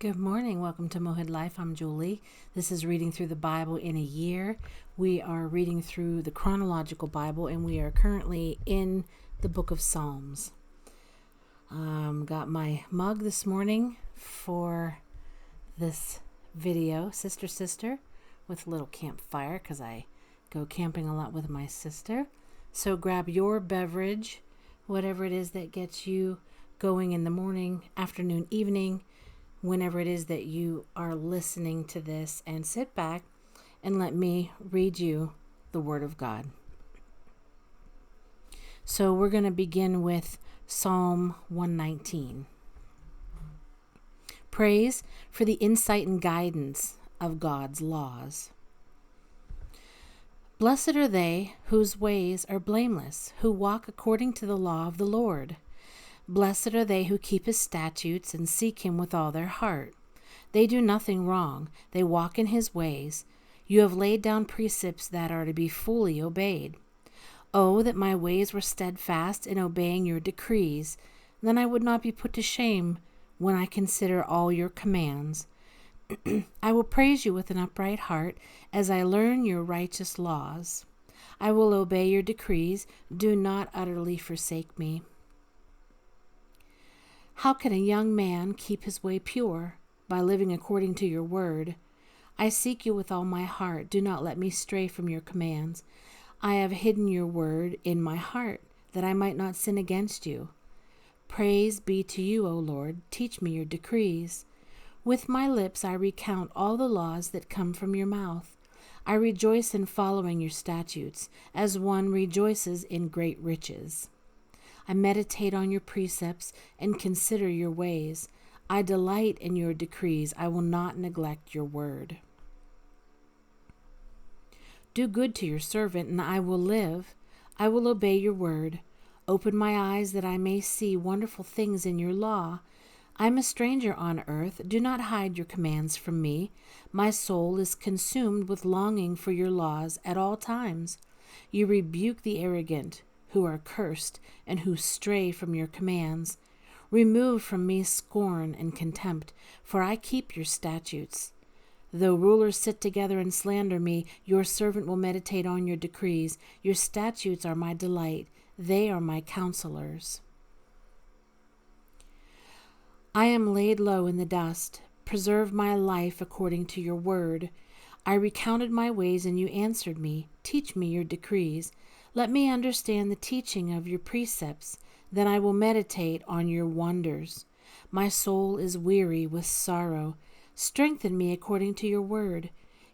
Good morning. Welcome to Mohid Life. I'm Julie. This is Reading Through the Bible in a Year. We are reading through the Chronological Bible, and we are currently in the book of Psalms. Got my mug this morning for this video, Sister, with a little campfire, because I go camping a lot with my sister. So grab your beverage, whatever it is that gets you going in the morning, afternoon, evening, whenever it is that you are listening to this, and sit back and let me read you the Word of God. So we're going to begin with Psalm 119. Praise for the insight and guidance of God's laws. Blessed are they whose ways are blameless, who walk according to the law of the Lord. Blessed are they who keep his statutes and seek him with all their heart. They do nothing wrong. They walk in his ways. You have laid down precepts that are to be fully obeyed. Oh, that my ways were steadfast in obeying your decrees. Then I would not be put to shame when I consider all your commands. I will praise you with an upright heart as I learn your righteous laws. I will obey your decrees. Do not utterly forsake me. How can a young man keep his way pure? By living according to your word. I seek you with all my heart. Do not let me stray from your commands. I have hidden your word in my heart, that I might not sin against you. Praise be to you, O Lord. Teach me your decrees. With my lips I recount all the laws that come from your mouth. I rejoice in following your statutes, as one rejoices in great riches. I meditate on your precepts and consider your ways. I delight in your decrees. I will not neglect your word. Do good to your servant, and I will live. I will obey your word. Open my eyes that I may see wonderful things in your law. I am a stranger on earth. Do not hide your commands from me. My soul is consumed with longing for your laws at all times. You rebuke the arrogant, who are cursed, and who stray from your commands. Remove from me scorn and contempt, for I keep your statutes. Though rulers sit together and slander me, your servant will meditate on your decrees. Your statutes are my delight. They are my counselors. I am laid low in the dust. Preserve my life according to your word. I recounted my ways, and you answered me. Teach me your decrees. Let me understand the teaching of your precepts. Then I will meditate on your wonders. My soul is weary with sorrow. Strengthen me according to your word.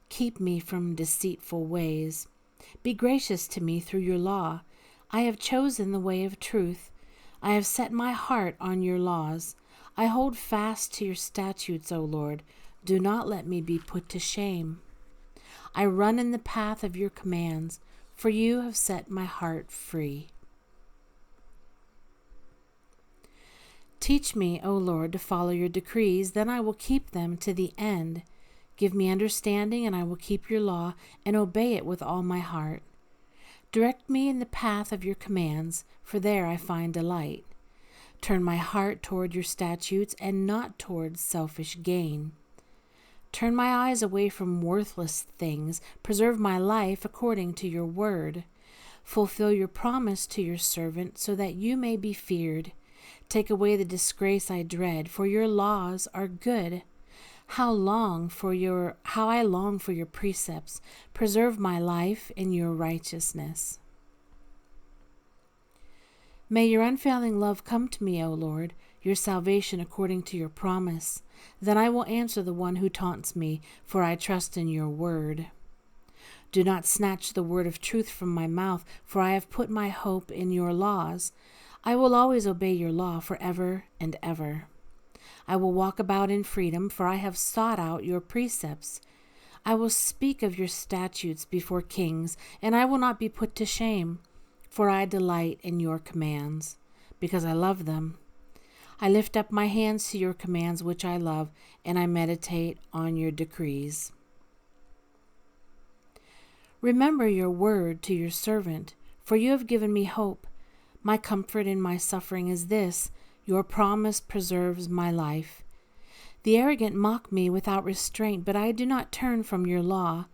Keep me from deceitful ways. Be gracious to me through your law. I have chosen the way of truth. I have set my heart on your laws. I hold fast to your statutes, O Lord. Do not let me be put to shame. I run in the path of your commands, for you have set my heart free. Teach me, O Lord, to follow your decrees, then I will keep them to the end. Give me understanding, and I will keep your law and obey it with all my heart. Direct me in the path of your commands, for there I find delight. Turn my heart toward your statutes and not toward selfish gain. Turn my eyes away from worthless things. Preserve my life according to your word. Fulfill your promise to your servant, so that you may be feared. Take away the disgrace I dread, for your laws are good. How I long for your precepts. Preserve my life in your righteousness. May your unfailing love come to me, O Lord, your salvation according to your promise. Then I will answer the one who taunts me, for I trust in your word. Do not snatch the word of truth from my mouth, for I have put my hope in your laws. I will always obey your law forever and ever. I will walk about in freedom, for I have sought out your precepts. I will speak of your statutes before kings, and I will not be put to shame, for I delight in your commands, because I love them. I lift up my hands to your commands, which I love, and I meditate on your decrees. Remember your word to your servant, for you have given me hope. My comfort in my suffering is this: your promise preserves my life. The arrogant mock me without restraint, but I do not turn from your law.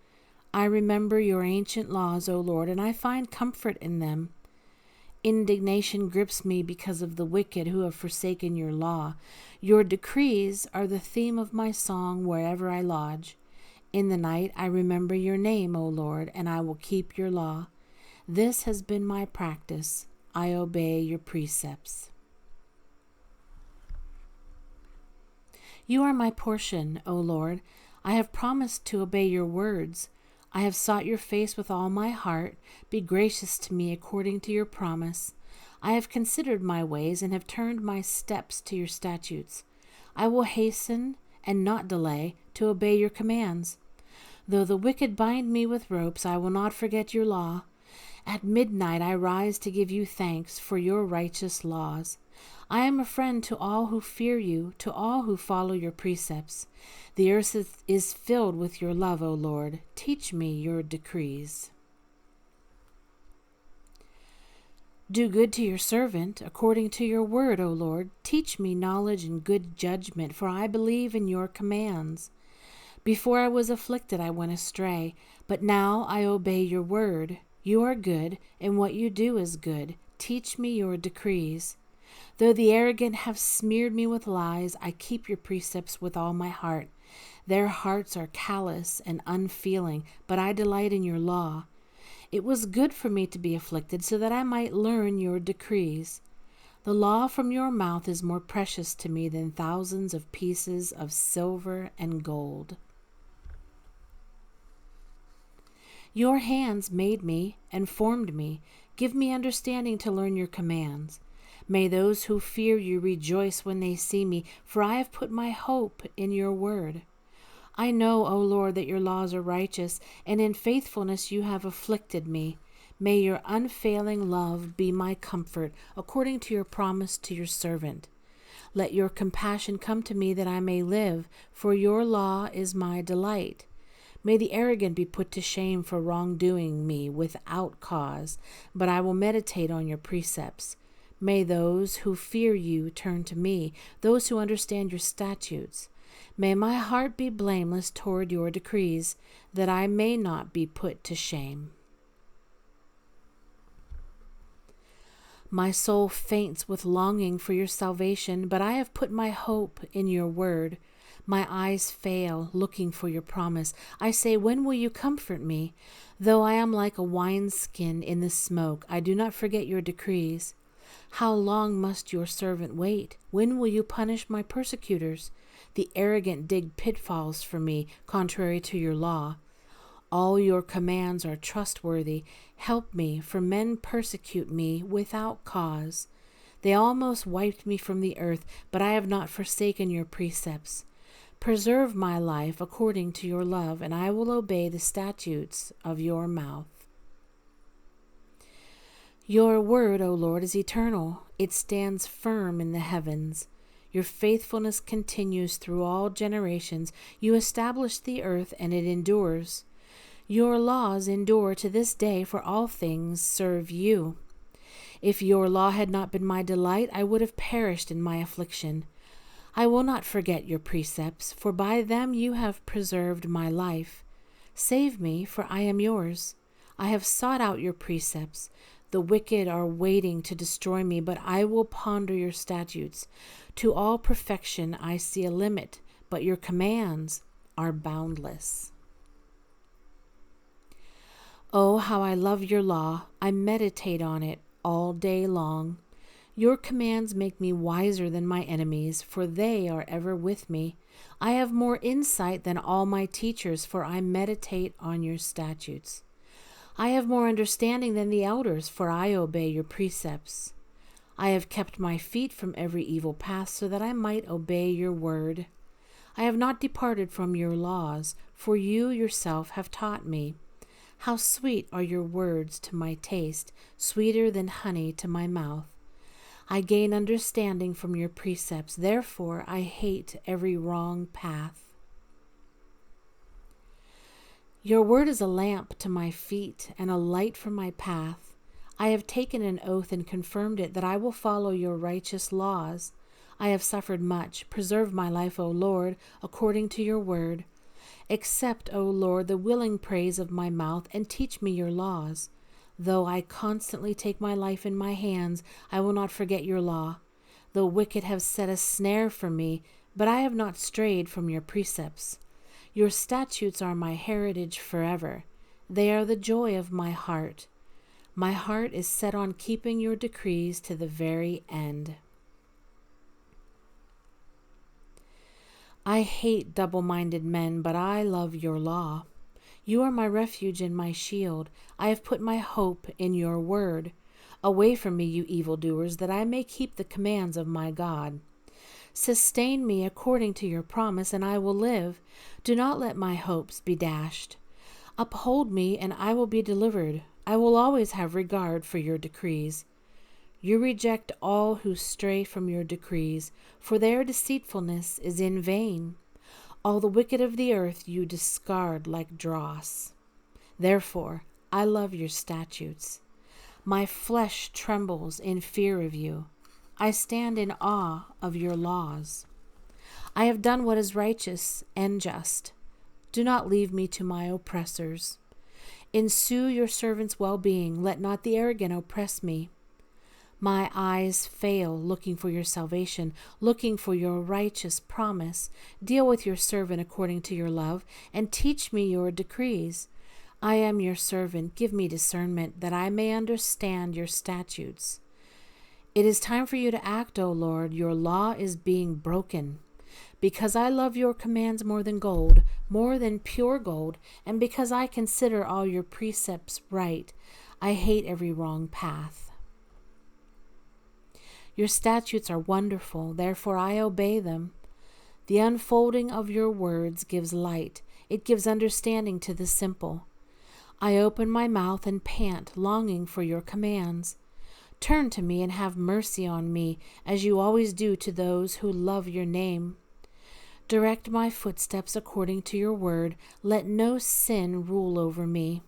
I remember your ancient laws, O Lord, and I find comfort in them. Indignation grips me because of the wicked who have forsaken your law. Your decrees are the theme of my song wherever I lodge. In the night I remember your name, O Lord, and I will keep your law. This has been my practice. I obey your precepts. You are my portion, O Lord. I have promised to obey your words. I have sought your face with all my heart. Be gracious to me according to your promise. I have considered my ways and have turned my steps to your statutes. I will hasten and not delay to obey your commands. Though the wicked bind me with ropes, I will not forget your law. At midnight I rise to give you thanks for your righteous laws. I am a friend to all who fear you, to all who follow your precepts. The earth is filled with your love, O Lord. Teach me your decrees. Do good to your servant, according to your word, O Lord. Teach me knowledge and good judgment, for I believe in your commands. Before I was afflicted, I went astray, but now I obey your word. You are good, and what you do is good. Teach me your decrees. Though the arrogant have smeared me with lies, I keep your precepts with all my heart. Their hearts are callous and unfeeling, but I delight in your law. It was good for me to be afflicted, so that I might learn your decrees. The law from your mouth is more precious to me than thousands of pieces of silver and gold. Your hands made me and formed me. Give me understanding to learn your commands. May those who fear you rejoice when they see me, for I have put my hope in your word. I know, O Lord, that your laws are righteous, and in faithfulness you have afflicted me. May your unfailing love be my comfort, according to your promise to your servant. Let your compassion come to me that I may live, for your law is my delight. May the arrogant be put to shame for wrongdoing me without cause, but I will meditate on your precepts. May those who fear you turn to me, those who understand your statutes. May my heart be blameless toward your decrees, that I may not be put to shame. My soul faints with longing for your salvation, but I have put my hope in your word. My eyes fail, looking for your promise. I say, when will you comfort me? Though I am like a wineskin in the smoke, I do not forget your decrees. How long must your servant wait? When will you punish my persecutors? The arrogant dig pitfalls for me, contrary to your law. All your commands are trustworthy. Help me, for men persecute me without cause. They almost wiped me from the earth, but I have not forsaken your precepts. Preserve my life according to your love, and I will obey the statutes of your mouth. Your word, O Lord, is eternal. It stands firm in the heavens. Your faithfulness continues through all generations. You established the earth, and it endures. Your laws endure to this day, for all things serve you. If your law had not been my delight, I would have perished in my affliction. I will not forget your precepts, for by them you have preserved my life. Save me, for I am yours. I have sought out your precepts. The wicked are waiting to destroy me, but I will ponder your statutes. To all perfection I see a limit, but your commands are boundless. Oh, how I love your law. I meditate on it all day long. Your commands make me wiser than my enemies, for they are ever with me. I have more insight than all my teachers, for I meditate on your statutes. I have more understanding than the elders, for I obey your precepts. I have kept my feet from every evil path, so that I might obey your word. I have not departed from your laws, for you yourself have taught me. How sweet are your words to my taste, sweeter than honey to my mouth. I gain understanding from your precepts, therefore I hate every wrong path. Your word is a lamp to my feet and a light for my path. I have taken an oath and confirmed it that I will follow your righteous laws. I have suffered much. Preserve my life, O Lord, according to your word. Accept, O Lord, the willing praise of my mouth, and teach me your laws. Though I constantly take my life in my hands, I will not forget your law. The wicked have set a snare for me, but I have not strayed from your precepts. Your statutes are my heritage forever. They are the joy of my heart. My heart is set on keeping your decrees to the very end. I hate double-minded men, but I love your law. You are my refuge and my shield. I have put my hope in your word. Away from me, you evildoers, that I may keep the commands of my God. Sustain me according to your promise, and I will live. Do not let my hopes be dashed. Uphold me, and I will be delivered. I will always have regard for your decrees. You reject all who stray from your decrees, for their deceitfulness is in vain. All the wicked of the earth you discard like dross. Therefore, I love your statutes. My flesh trembles in fear of you. I stand in awe of your laws. I have done what is righteous and just. Do not leave me to my oppressors. Ensue your servant's well-being. Let not the arrogant oppress me. My eyes fail looking for your salvation, looking for your righteous promise. Deal with your servant according to your love, and teach me your decrees. I am your servant. Give me discernment, that I may understand your statutes. It is time for you to act, O Lord. Your law is being broken. Because I love your commands more than gold, more than pure gold, and because I consider all your precepts right, I hate every wrong path. Your statutes are wonderful, therefore I obey them. The unfolding of your words gives light. It gives understanding to the simple. I open my mouth and pant, longing for your commands. Turn to me and have mercy on me, as you always do to those who love your name. Direct my footsteps according to your word. Let no sin rule over me.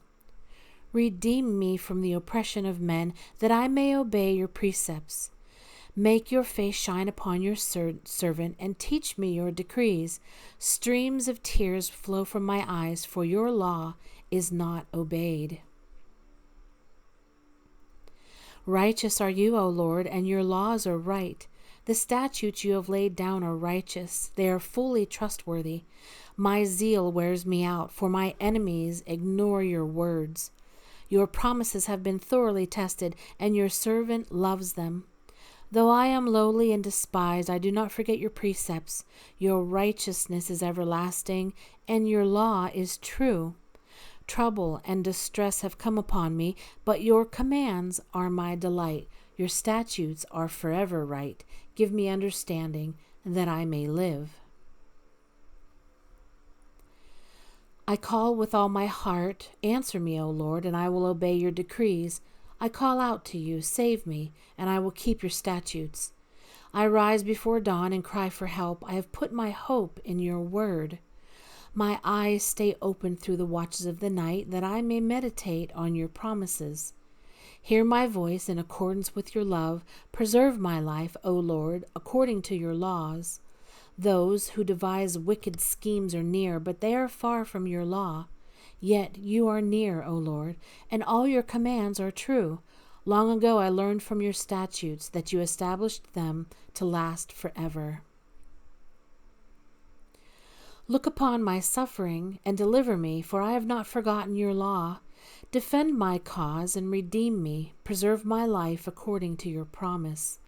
Redeem me from the oppression of men, that I may obey your precepts. Make your face shine upon your servant, and teach me your decrees. Streams of tears flow from my eyes, for your law is not obeyed. Righteous are you, O Lord, and your laws are right. The statutes you have laid down are righteous. They are fully trustworthy. My zeal wears me out, for my enemies ignore your words. Your promises have been thoroughly tested, and your servant loves them. Though I am lowly and despised, I do not forget your precepts. Your righteousness is everlasting, and your law is true. Trouble and distress have come upon me, but your commands are my delight. Your statutes are forever right. Give me understanding, that I may live. I call with all my heart. Answer me, O Lord, and I will obey your decrees. I call out to you, save me, and I will keep your statutes. I rise before dawn and cry for help. I have put my hope in your word. My eyes stay open through the watches of the night, that I may meditate on your promises. Hear my voice in accordance with your love. Preserve my life, O Lord, according to your laws. Those who devise wicked schemes are near, but they are far from your law. Yet you are near, O Lord, and all your commands are true. Long ago I learned from your statutes that you established them to last forever. Look upon my suffering and deliver me, for I have not forgotten your law. Defend my cause and redeem me. Preserve my life according to your promise.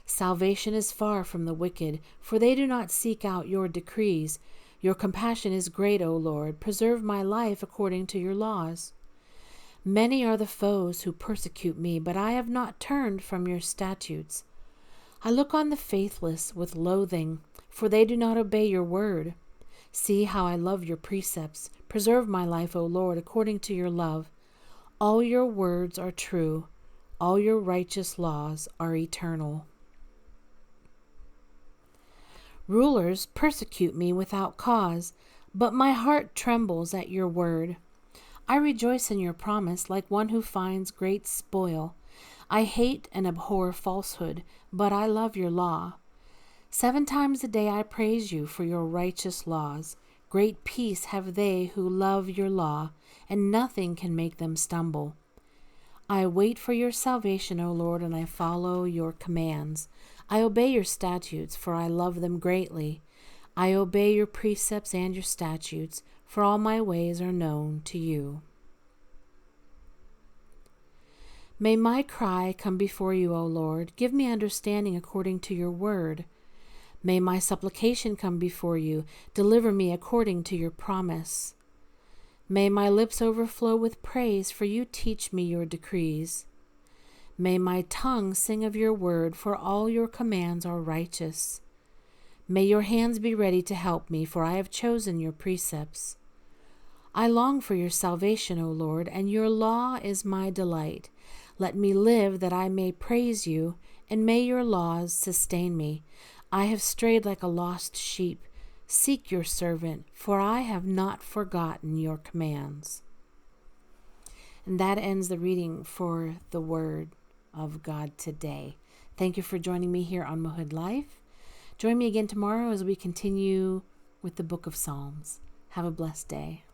Salvation is far from the wicked, for they do not seek out your decrees. Your compassion is great, O Lord. Preserve my life according to your laws. Many are the foes who persecute me, but I have not turned from your statutes. I look on the faithless with loathing, for they do not obey your word. See how I love your precepts. Preserve my life, O Lord, according to your love. All your words are true. All your righteous laws are eternal. Rulers persecute me without cause, but my heart trembles at your word. I rejoice in your promise like one who finds great spoil. I hate and abhor falsehood, but I love your law. 7 times a day I praise you for your righteous laws. Great peace have they who love your law, and nothing can make them stumble. I wait for your salvation, O Lord, and I follow your commands. I obey your statutes, for I love them greatly. I obey your precepts and your statutes, for all my ways are known to you. May my cry come before you, O Lord. Give me understanding according to your word. May my supplication come before you. Deliver me according to your promise. May my lips overflow with praise, for you teach me your decrees. May my tongue sing of your word, for all your commands are righteous. May your hands be ready to help me, for I have chosen your precepts. I long for your salvation, O Lord, and your law is my delight. Let me live that I may praise you, and may your laws sustain me. I have strayed like a lost sheep. Seek your servant, for I have not forgotten your commands. And that ends the reading for the Word of God today. Thank you for joining me here on Mohood Life. Join me again tomorrow as we continue with the book of Psalms. Have a blessed day.